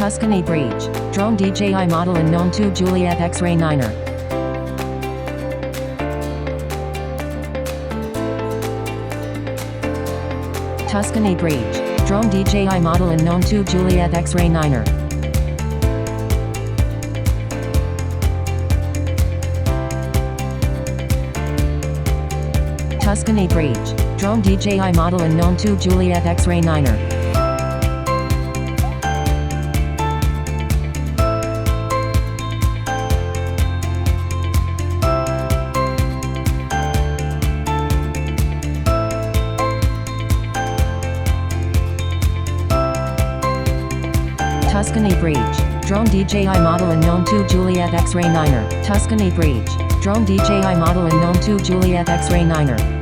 Tuscany Breach. Drone DJI model unknown 2 Juliet X-Ray 9er. Tuscany Breach. Drone DJI model unknown 2 Juliet X-Ray 9er. Tuscany Breach. Drone DJI model unknown 2 Juliet X-Ray 9er. Tuscany Breach. Drone DJI model unknown 2 Juliet X-Ray 9er. Tuscany Breach. Drone DJI model unknown 2 Juliet X-Ray 9er.